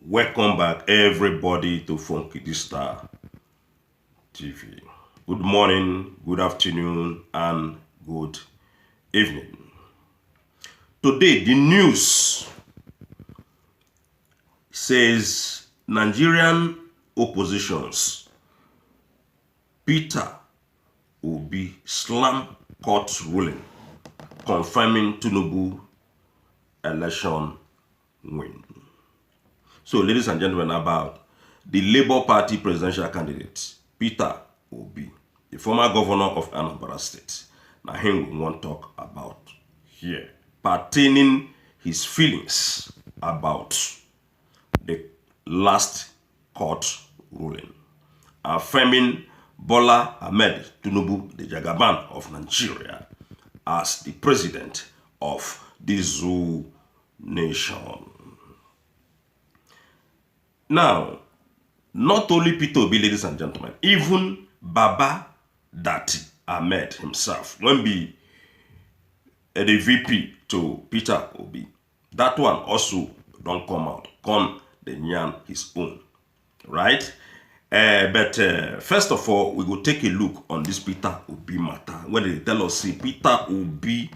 Welcome back, everybody, to Funky Star TV. Good morning, good afternoon, and good evening. Today, the news says Nigerian oppositions Peter Obi slam court ruling confirming Tinubu election win. So, ladies and gentlemen, about the Labour Party presidential candidate, Peter Obi, the former governor of Anambra State. Now, him we want to talk about here, pertaining his feelings about the last court ruling, affirming Bola Ahmed Tinubu, the Jagaban of Nigeria, as the president of the Zoo nation. Now, not only Peter Obi, ladies and gentlemen, even Baba Dati Ahmed himself, when be the VP to Peter Obi, that one also don't come out, come the yarn his own, right? But first of all, we go take a look on this Peter Obi matter. When they tell us, see, Peter Obi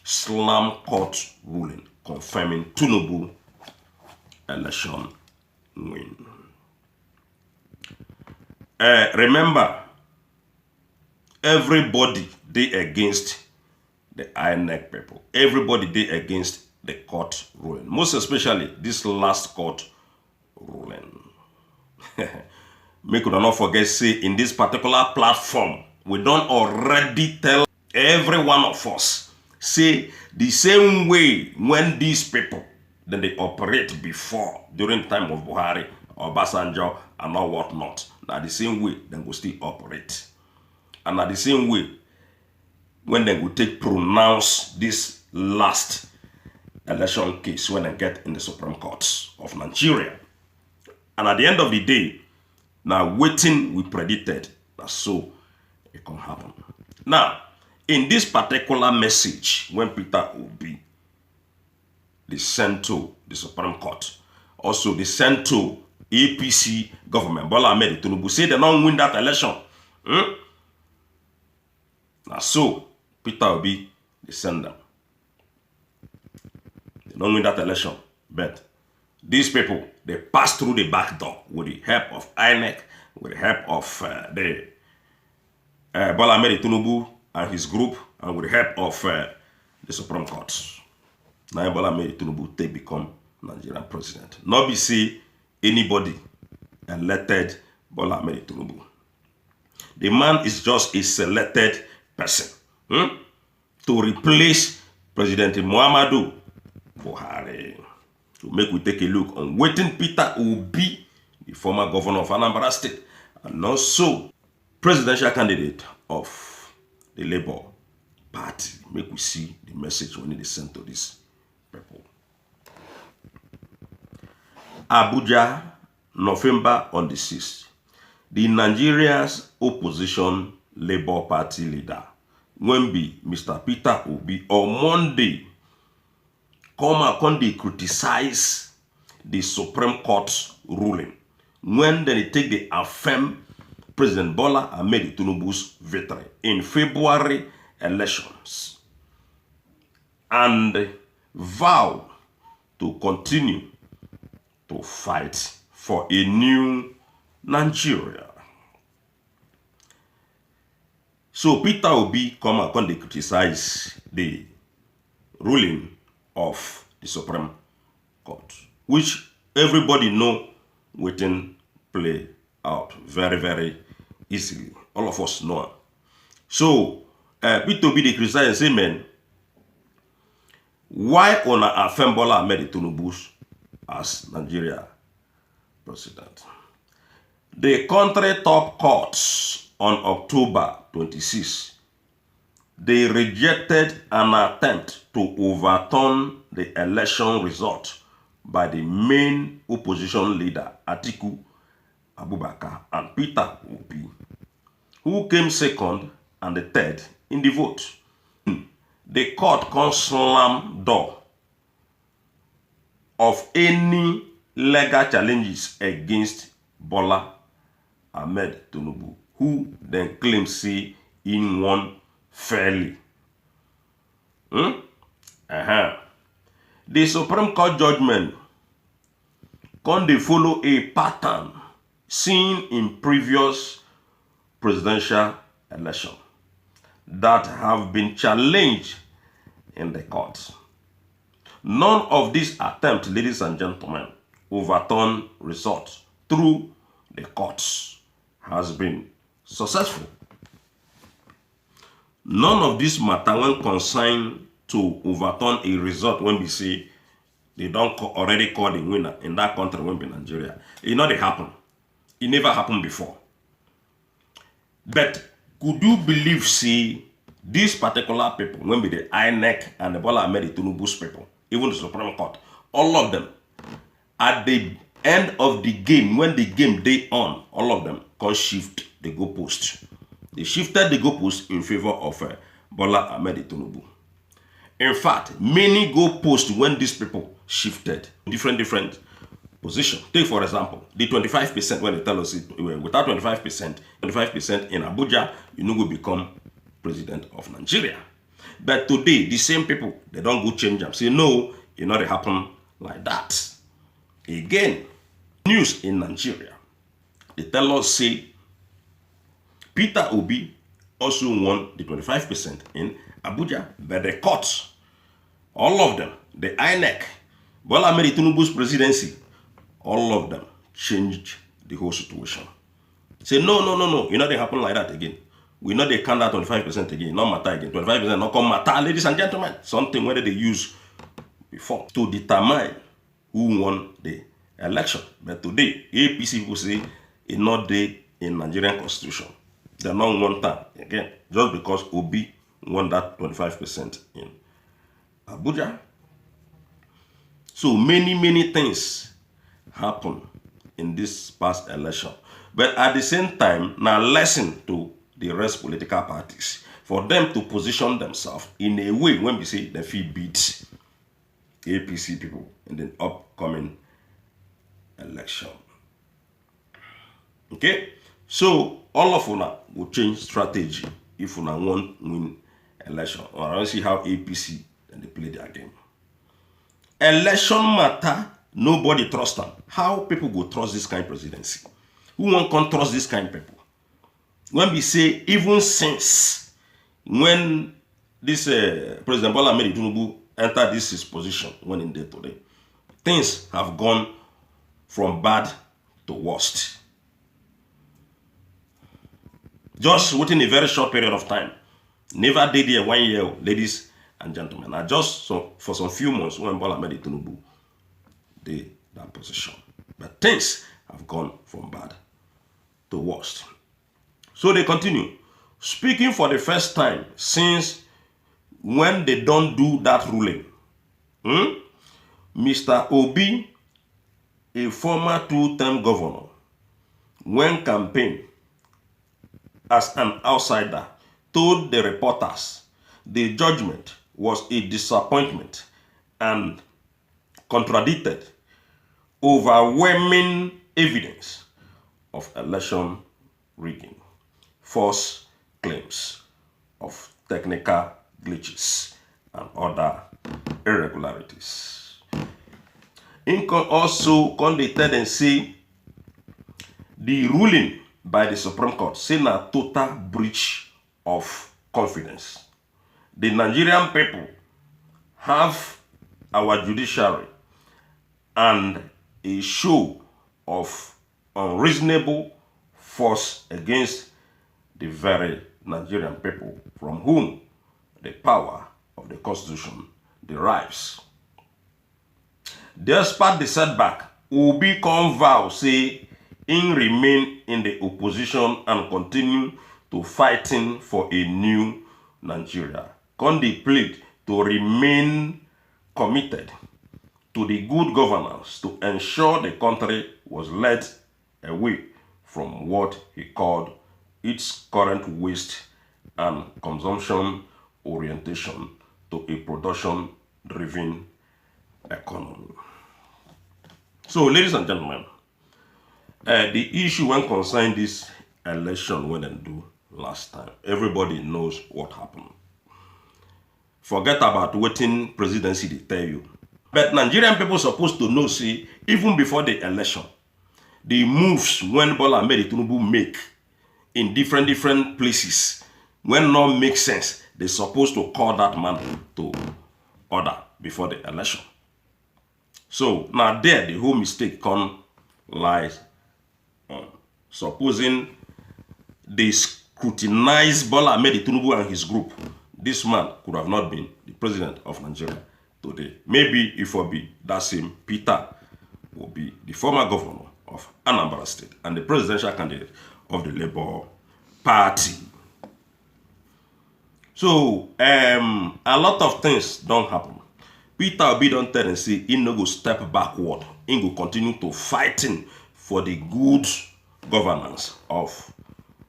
slam court ruling confirming Tinubu election win. Remember, everybody they against the INEC people. Everybody they against the court ruling. Most especially this last court ruling. Make you not forget, say, in this particular platform, we don't already tell every one of us, say, the same way when these people, then they operate before, during the time of Buhari, or Obasanjo, and all whatnot. Now, the same way, they will still operate. And at the same way, when they will take pronounce this last election case, when they get in the Supreme Court of Nigeria. And at the end of the day, now waiting we predicted that so it can happen. Now, in this particular message, when Peter Obi, they sent to the Supreme Court, also they sent to APC government, Bola Ahmed Tinubu, say they don't win that election. Now so, Peter Obi, they send them. They don't win that election, but these people, they pass through the back door with the help of INEC, with the help of the Bola Ahmed Tinubu and his group, and with the help of the Supreme Court. Now Bola Ahmed Tinubu they become Nigerian president. Not be say anybody elected Bola Ahmed Tinubu. The man is just a selected person to replace President Muhammadu Buhari. To make we take a look on waiting Peter Obi, the former governor of Anambra State, and also presidential candidate of the Labour Party. Make we see the message when it is sent to these people. Abuja, November on the 6th. The Nigeria's opposition Labour Party leader, Wemby, Mr. Peter Obi, on Monday, come they criticize the Supreme Court's ruling when they take the affirm President Bola Ahmed Tinubu's victory in February elections and vow to continue to fight for a new Nigeria. So Peter Obi come they criticize the ruling of the Supreme Court, which everybody know waiting play out very, very easily. All of us know. So, Peter Obi the criticize say, man, why on affirm Bola Ahmed Tinubu as Nigeria president? The country top courts on October 26, they rejected an attempt to overturn the election result by the main opposition leader, Atiku Abubakar and Peter Obi, who came second and the third in the vote. The court can slam door of any legal challenges against Bola Ahmed Tinubu, who then claims say he won fairly. The Supreme Court judgment can they follow a pattern seen in previous presidential election that have been challenged in the courts. None of these attempts, ladies and gentlemen, overturn results through the courts has been successful. None of this matter when concerned to overturn a result when we say they don't already call the winner in that country when be Nigeria. It not happen. It never happened before. But could you believe see these particular people when be the INEC and the Bola Ahmed Tinubu's people, even the Supreme Court, all of them at the end of the game, when the game day on, all of them can shift the goalpost. They shifted the goalpost in favor of Bola Ahmed Tinubu. In fact, many goalposts when these people shifted different position. Take for example, the 25% when they tell us it, without 25% in Abuja, you know, will become president of Nigeria. But today, the same people, they don't go change them. Say, no, it not happen like that. Again, news in Nigeria, they tell us, say, Peter Obi also won the 25% in Abuja, but the courts, all of them, the INEC, Bola Ahmed Tinubu's presidency, all of them changed the whole situation. Say, no, you know they happen like that again. We know they count that 25% again, not matter again. 25% not come matter, ladies and gentlemen. Something whether they use before to determine who won the election. But today, APC people say it's not there in Nigerian constitution. They not want that again, just because Obi won that 25% in Abuja. So many things happen in this past election. But at the same time, now lesson to the rest political parties for them to position themselves in a way when we say they feel beat APC people in the upcoming election. Okay? So all of una will change strategy if una want win election. Or I don't see how APC and they play their game. Election matter, nobody trust them. How people go trust this kind of presidency? Who won't trust this kind of people? When we say, even since when this President Bola Ahmed Tinubu entered this position, when in there today, things have gone from bad to worst. Just within a very short period of time. Never did here 1 year, ladies and gentlemen. I just for some few months when Bola Ahmed Tinubu did that position. But things have gone from bad to worst. So they continue. Speaking for the first time since when they don't do that ruling. Mr. Obi, a former two-term governor, when campaign as an outsider, told the reporters the judgment was a disappointment and contradicted overwhelming evidence of election rigging, false claims of technical glitches and other irregularities. Income also conducted and say the ruling by the Supreme Court say a total breach of confidence. The Nigerian people have our judiciary and a show of unreasonable force against the very Nigerian people from whom the power of the Constitution derives. Despite the setback, Obi can vow say in remain in the opposition and continue to fighting for a new Nigeria. Conde plead to remain committed to the good governance to ensure the country was led away from what he called its current waste and consumption orientation to a production-driven economy. So, ladies and gentlemen, the issue when concerned this election when they do last time, everybody knows what happened. Forget about waiting presidency they tell you. But Nigerian people supposed to know, see, even before the election, the moves when Bola Tinubu make in different places, when not make sense, they supposed to call that man to order before the election. So now there the whole mistake lies on supposing they scrutinized Bola Tinubu and his group. This man could have not been the president of Nigeria today. Maybe if it be that same Peter will be the former governor of Anambra State and the presidential candidate of the Labour Party. So a lot of things don't happen. Peter Obi don't tell and say he no go step backward. He go continue to fighting for the good governance of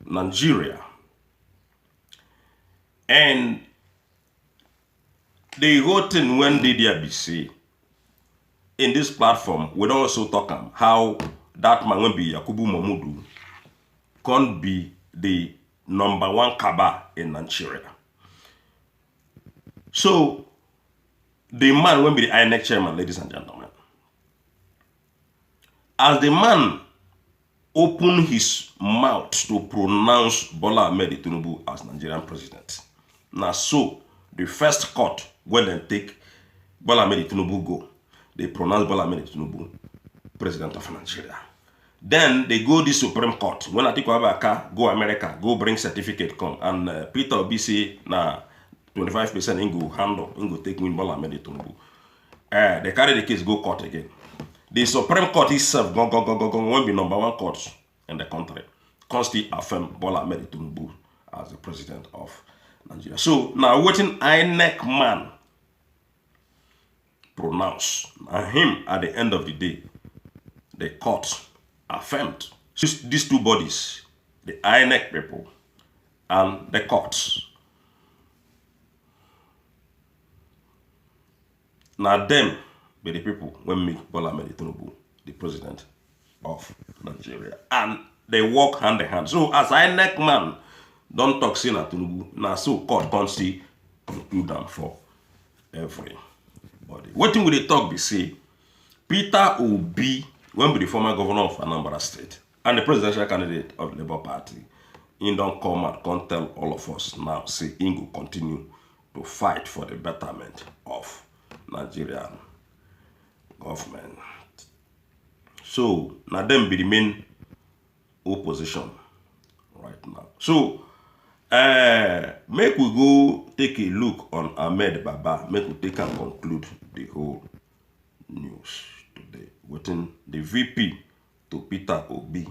Nigeria. And the whole thing when they there be say in this platform, we don't also talk how that man will be Yakubu Mamudu can't be the #1 Kaba in Nigeria. So the man will be the INEC chairman, ladies and gentlemen. As the man opened his mouth to pronounce Bola Tinubu as Nigerian president, now so the first court when they take Bola Tinubu go, they pronounce Bola Tinubu president of Nigeria. Then they go the Supreme Court. When Atiku Abubakar go America, go bring certificate come, and Peter Obi say na 25% in go handle, in go take win Bola Tinubu. They carry the case go court again. The Supreme Court itself go won't be #1 court in the country. Constantly affirm Bola Tinubu as the president of Nigeria. So now waiting INEC man pronounce, and him at the end of the day, the court affirmed. These two bodies, the INEC people and the courts. Now them be the people when make Bola Tinubu the president of Nigeria. And they work hand in hand. So as INEC man, don't talk say na Tinubu, now so court can't see conclude them for everybody. What thing will they talk be say Peter Obi, when be the former governor of Anambra State and the presidential candidate of the Labour Party, he don't come and can't tell all of us now, say he will continue to fight for the betterment of Nigerian government. So now them be the main opposition right now. So make we go take a look on Ahmed Baba. Make we take and conclude the whole news today. Waiting the VP to Peter Obi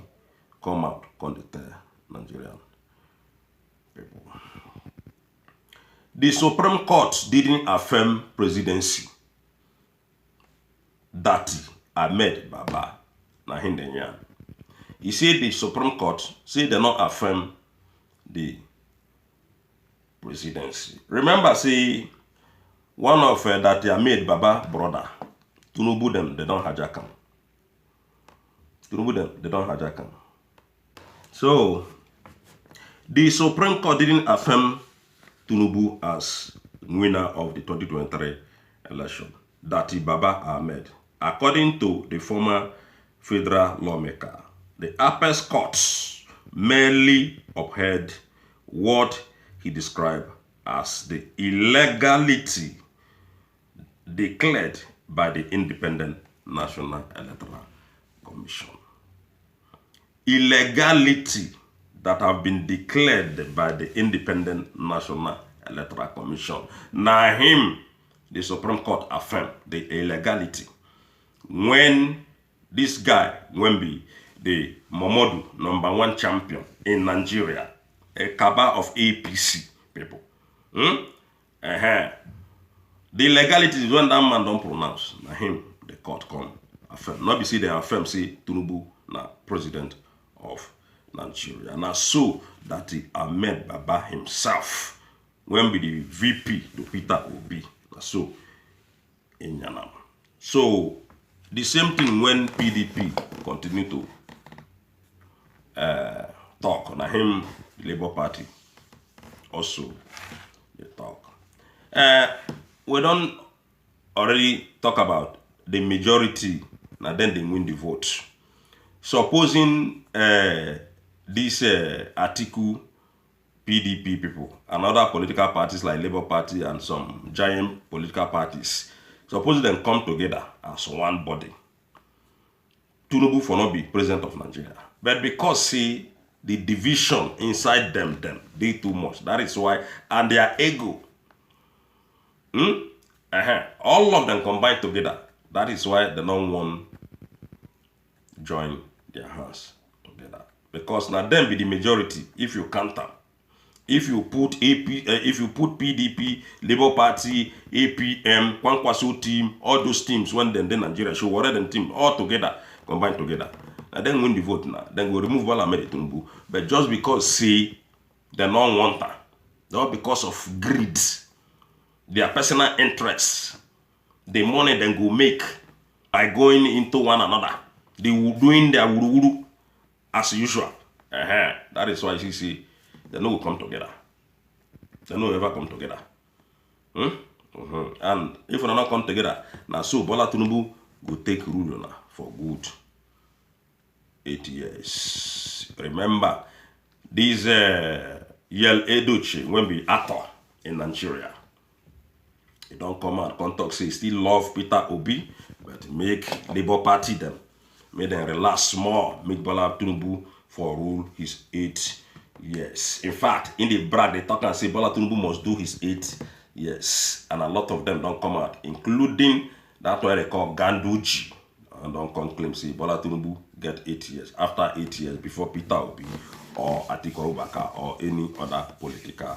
come out con tell Nigerian people. The Supreme Court didn't affirm presidency. That Ahmed Baba na hindenya. He said the Supreme Court say they not affirm the presidency. Remember, say one of that Ahmed Baba brother, Tinubu them they don't hijack him. Tinubu them they don't hijack him. So the Supreme Court didn't affirm Tinubu as winner of the 2023 election. That Baba Ahmed, according to the former federal lawmaker, the apex courts merely upheld what he described as the illegality declared by the Independent National Electoral Commission. Illegality that have been declared by the Independent National Electoral Commission. Now him, the Supreme Court affirmed the illegality. When this guy, when be the Momodu #1 champion in Nigeria, a Kaba of APC people. The legality is when that man don't pronounce. Now him, the court come affirm. Not be say they affirm say Tinubu na president of Nigeria. Now so that the Ahmed Baba himself, when be the VP to Peter Obi, so in Yanam. So The same thing when PDP continue to talk. Now him, the Labour Party, also they talk. We don't already talk about the majority. Now then they win the vote. Supposing this article PDP people and other political parties like Labour Party and some giant political parties, suppose them come together as one body, Tinubu for not be president of Nigeria. But because see the division inside them they too much. That is why, and their ego, all of them combined together. That is why they don't want join their hands together. Because now them be the majority if you count them. If you put if you put PDP, Labour Party, APM, Kwankwaso team, all those teams when then Nigeria show whatever them team all together, combined together. And then win the vote now. Then we remove Bola Ahmed Tinubu. But just because see they don't want that, not because of greed, their personal interests, the money then go make by going into one another. They will doing their wuru as usual. That is why you see they no will come together. They no ever come together. And if we not come together, now so Bola Tinubu go take rule now for good 8 years. Remember, this Yel Edochie when be actor in Nigeria. He don't come out, come talk, say he still love Peter Obi, but make Labour Party them. Make them relax small, make Bola Tinubu for rule his 8 years. In fact, in the brag, they talk and say Bola Tinubu must do his 8 years. And a lot of them don't come out, including that one they call Ganduji. And don't come claim, say Bola Tinubu get 8 years. After 8 years, before Peter Obi or Atiku Abubakar or any other political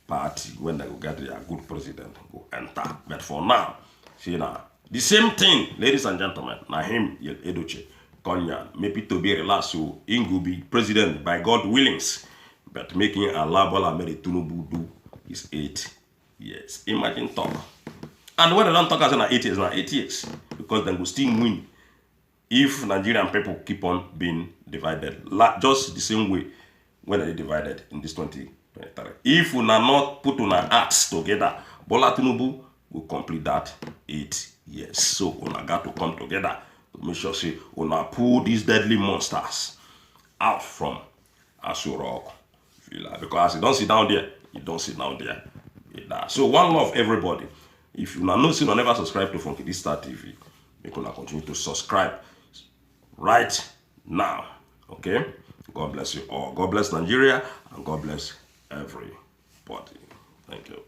party, when they go get their good president, go enter. But for now, see now, the same thing, ladies and gentlemen, now him, Edochie, Konyan, maybe to be relaxed, so he will be president by God willings, but making Allah Bola Ahmed Tinubu do his 8 years. Imagine talk. And when they don't talk as in 8 years, now 8 years, because they will still win if Nigerian people keep on being divided, just the same way when they divided in this 2023. If we not put on our acts together, Bola Tinubu will complete that 8 years. So we got to come together to make sure say we pull these deadly monsters out from Asurok Villa. Because as you don't sit down there, you don't sit down there. So one love everybody. If you not see or never subscribe to Funky This Star TV, you can continue to subscribe right now. Okay? God bless you all. God bless Nigeria and God bless everybody. Thank you.